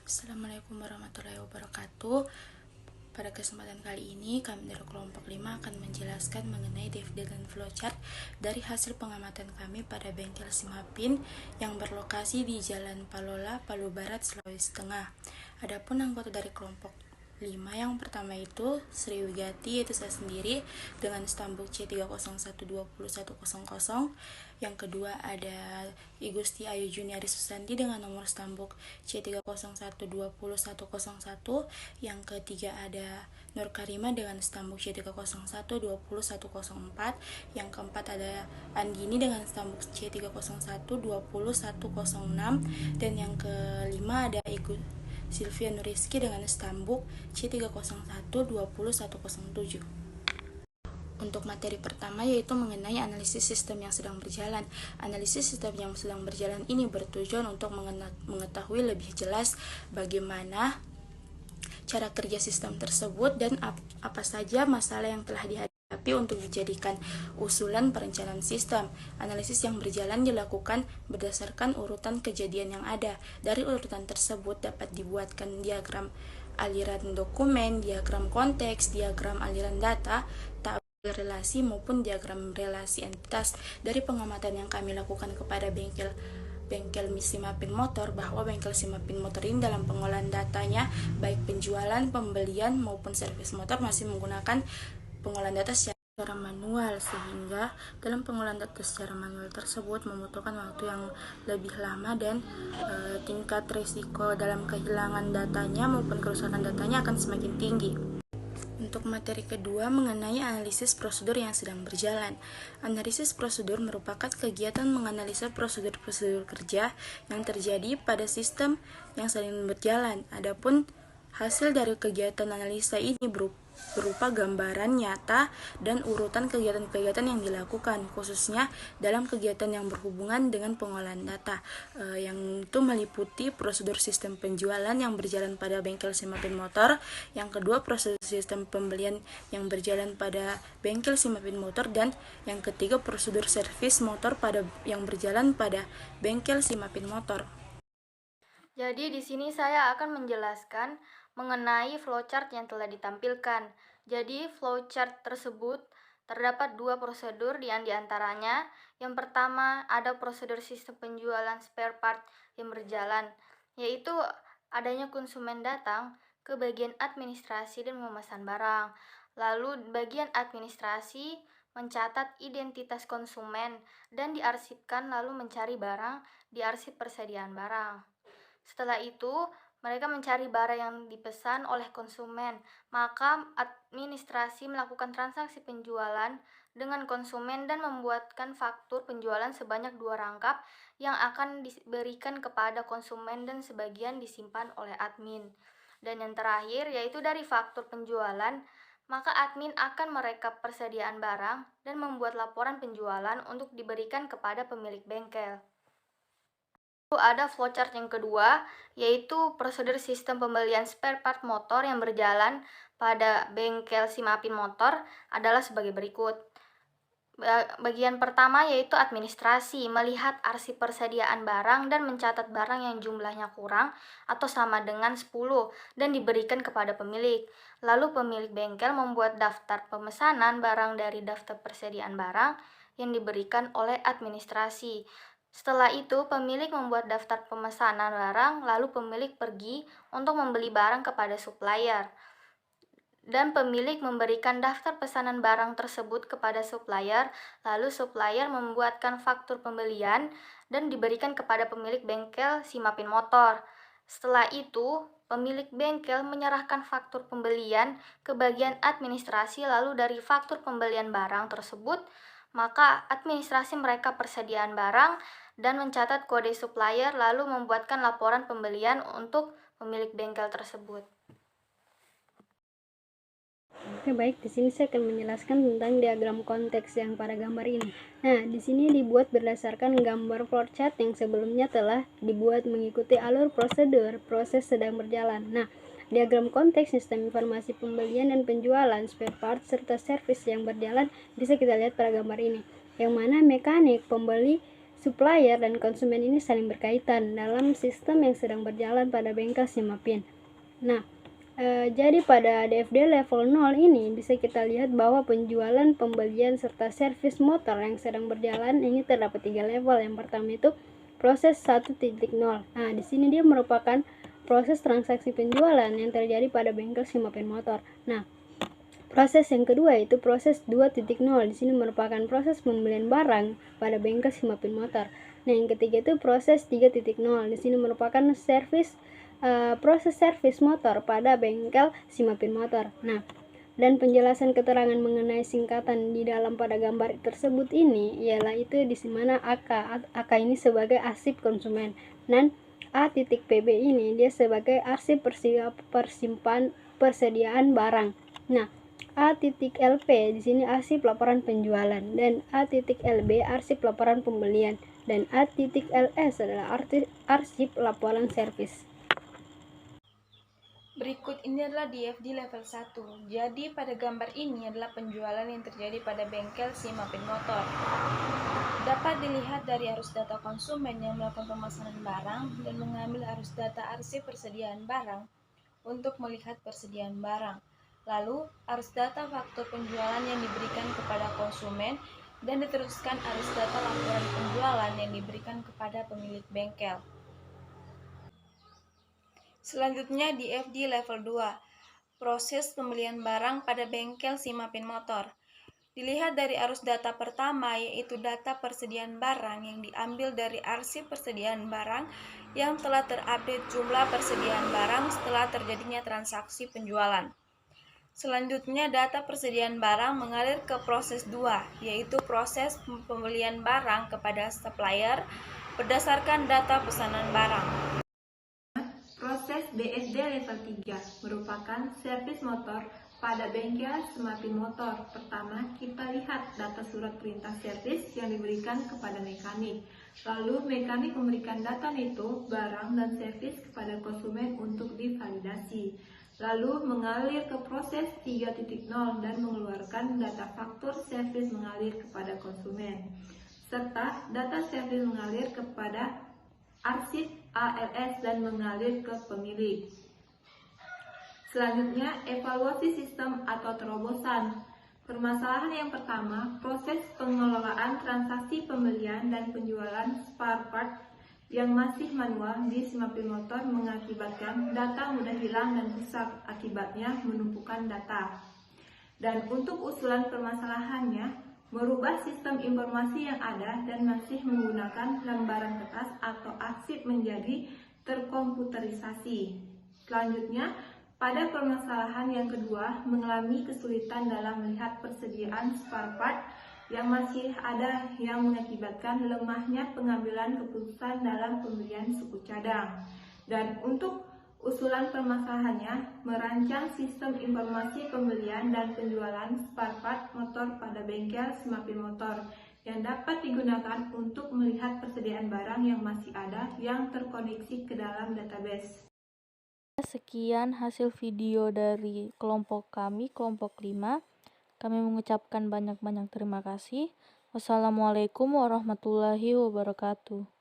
Assalamualaikum warahmatullahi wabarakatuh. Pada kesempatan kali ini, kami dari kelompok 5 akan menjelaskan mengenai dividen dan flowchart dari hasil pengamatan kami pada bengkel Simapin yang berlokasi di Jalan Palola, Palu Barat, Sulawesi Tengah. Adapun anggota dari kelompok 5 yang pertama itu Sri Wigati, yaitu saya sendiri dengan stambuk C301201100. Yang kedua ada Igusti Ayu Juniari Susanti dengan nomor stambuk C301201101. Yang ketiga ada Nur Karima dengan stambuk C301201104. Yang keempat ada Anggini dengan stambuk C301201106. Dan yang kelima ada Sylvia Nuriski dengan stambuk C301201107. Untuk materi pertama yaitu mengenai analisis sistem yang sedang berjalan. Analisis sistem yang sedang berjalan ini bertujuan untuk mengetahui lebih jelas bagaimana cara kerja sistem tersebut dan apa saja masalah yang telah dihadapi untuk dijadikan usulan perencanaan sistem. Analisis yang berjalan dilakukan berdasarkan urutan kejadian yang ada. Dari urutan tersebut dapat dibuatkan diagram aliran dokumen, diagram konteks, diagram aliran data, relasi maupun diagram relasi entitas. Dari pengamatan yang kami lakukan kepada bengkel Simapin Motor, bahwa bengkel Simapin Motor ini dalam pengolahan datanya baik penjualan, pembelian maupun servis motor masih menggunakan pengolahan data secara manual, sehingga dalam pengolahan data secara manual tersebut membutuhkan waktu yang lebih lama dan tingkat risiko dalam kehilangan datanya maupun kerusakan datanya akan semakin tinggi. Untuk materi kedua mengenai analisis prosedur yang sedang berjalan. Analisis prosedur merupakan kegiatan menganalisa prosedur-prosedur kerja yang terjadi pada sistem yang sedang berjalan. Adapun hasil dari kegiatan analisa ini berupa gambaran nyata dan urutan kegiatan-kegiatan yang dilakukan, khususnya dalam kegiatan yang berhubungan dengan pengolahan data, yang itu meliputi prosedur sistem penjualan yang berjalan pada bengkel Simapin Motor, yang kedua prosedur sistem pembelian yang berjalan pada bengkel Simapin Motor, dan yang ketiga prosedur servis motor yang berjalan pada bengkel Simapin Motor. Jadi di sini saya akan menjelaskan mengenai flowchart yang telah ditampilkan. Jadi flowchart tersebut terdapat dua prosedur di antaranya. Yang pertama ada prosedur sistem penjualan spare part yang berjalan, yaitu adanya konsumen datang ke bagian administrasi dan memesan barang. Lalu bagian administrasi mencatat identitas konsumen dan diarsipkan, lalu mencari barang di arsip persediaan barang. Setelah itu, mereka mencari barang yang dipesan oleh konsumen, maka administrasi melakukan transaksi penjualan dengan konsumen dan membuatkan faktur penjualan sebanyak 2 rangkap yang akan diberikan kepada konsumen dan sebagian disimpan oleh admin. Dan yang terakhir yaitu dari faktur penjualan, maka admin akan merekap persediaan barang dan membuat laporan penjualan untuk diberikan kepada pemilik bengkel. Ada flowchart yang kedua, yaitu prosedur sistem pembelian spare part motor yang berjalan pada bengkel Simapin Motor adalah sebagai berikut. Bagian pertama yaitu administrasi, melihat arsip persediaan barang dan mencatat barang yang jumlahnya kurang atau sama dengan 10 dan diberikan kepada pemilik. Lalu pemilik bengkel membuat daftar pemesanan barang dari daftar persediaan barang yang diberikan oleh administrasi. Setelah itu, pemilik membuat daftar pemesanan barang, lalu pemilik pergi untuk membeli barang kepada supplier. Dan pemilik memberikan daftar pesanan barang tersebut kepada supplier, lalu supplier membuatkan faktur pembelian dan diberikan kepada pemilik bengkel Simapin Motor. Setelah itu, pemilik bengkel menyerahkan faktur pembelian ke bagian administrasi, lalu dari faktur pembelian barang tersebut, maka administrasi mereka persediaan barang dan mencatat kode supplier, lalu membuatkan laporan pembelian untuk pemilik bengkel tersebut. Oke, baik. Di sini saya akan menjelaskan tentang diagram konteks yang pada gambar ini. Nah, di sini dibuat berdasarkan gambar flowchart yang sebelumnya telah dibuat mengikuti alur prosedur proses sedang berjalan. Nah, diagram konteks sistem informasi pembelian dan penjualan spare part serta servis yang berjalan bisa kita lihat pada gambar ini, yang mana mekanik, pembeli, supplier dan konsumen ini saling berkaitan dalam sistem yang sedang berjalan pada bengkel Simapin. Nah, jadi pada DFD level 0 ini bisa kita lihat bahwa penjualan, pembelian, serta servis motor yang sedang berjalan ini terdapat 3 level. Yang pertama itu proses 1.0. Nah, di sini dia merupakan proses transaksi penjualan yang terjadi pada bengkel Simapin Motor. Nah, proses yang kedua itu proses 2.0. Di sini merupakan proses pembelian barang pada bengkel Simapin Motor. Nah, yang ketiga itu proses 3.0. Di sini merupakan proses servis motor pada bengkel Simapin Motor. Nah, dan penjelasan keterangan mengenai singkatan di dalam pada gambar tersebut ini ialah itu di mana AK ini sebagai arsip konsumen dan A.PB ini dia sebagai arsip persediaan barang. Nah, A.LP di sini arsip laporan penjualan dan A.LB arsip laporan pembelian dan A.LS adalah arsip laporan servis. Berikut ini adalah DFD level 1. Jadi pada gambar ini adalah penjualan yang terjadi pada bengkel Simapin Motor. Dapat dilihat dari arus data konsumen yang melakukan pemesanan barang dan mengambil arus data arsip persediaan barang untuk melihat persediaan barang. Lalu arus data faktur penjualan yang diberikan kepada konsumen dan diteruskan arus data laporan penjualan yang diberikan kepada pemilik bengkel. Selanjutnya DFD level 2, proses pembelian barang pada bengkel Simapin Motor. Dilihat dari arus data pertama yaitu data persediaan barang yang diambil dari arsip persediaan barang yang telah terupdate jumlah persediaan barang setelah terjadinya transaksi penjualan. Selanjutnya data persediaan barang mengalir ke proses 2 yaitu proses pembelian barang kepada supplier berdasarkan data pesanan barang. Proses BSD level 3 merupakan servis motor pada bengkel Simapin Motor. Pertama, kita lihat data surat perintah servis yang diberikan kepada mekanik. Lalu, mekanik memberikan data neto, barang, dan servis kepada konsumen untuk divalidasi. Lalu, mengalir ke proses 3.0 dan mengeluarkan data faktur servis mengalir kepada konsumen. Serta data servis mengalir kepada arsip ALS dan mengalir ke pemilik. Selanjutnya, evaluasi sistem atau terobosan. Permasalahan yang pertama, proses pengelolaan transaksi pembelian dan penjualan spare part yang masih manual di Simapin Motor mengakibatkan data mudah hilang dan rusak, akibatnya menumpukan data. Dan untuk usulan permasalahannya, merubah sistem informasi yang ada dan masih menggunakan lembaran kertas atau arsip menjadi terkomputerisasi. Selanjutnya, pada permasalahan yang kedua, mengalami kesulitan dalam melihat persediaan spare part yang masih ada yang mengakibatkan lemahnya pengambilan keputusan dalam pembelian suku cadang. Dan untuk usulan permasalahannya, merancang sistem informasi pembelian dan penjualan spare part motor pada bengkel Simapin Motor yang dapat digunakan untuk melihat persediaan barang yang masih ada yang terkoneksi ke dalam database. Sekian hasil video dari kelompok kami, kelompok 5. Kami mengucapkan banyak-banyak terima kasih. Wassalamualaikum warahmatullahi wabarakatuh.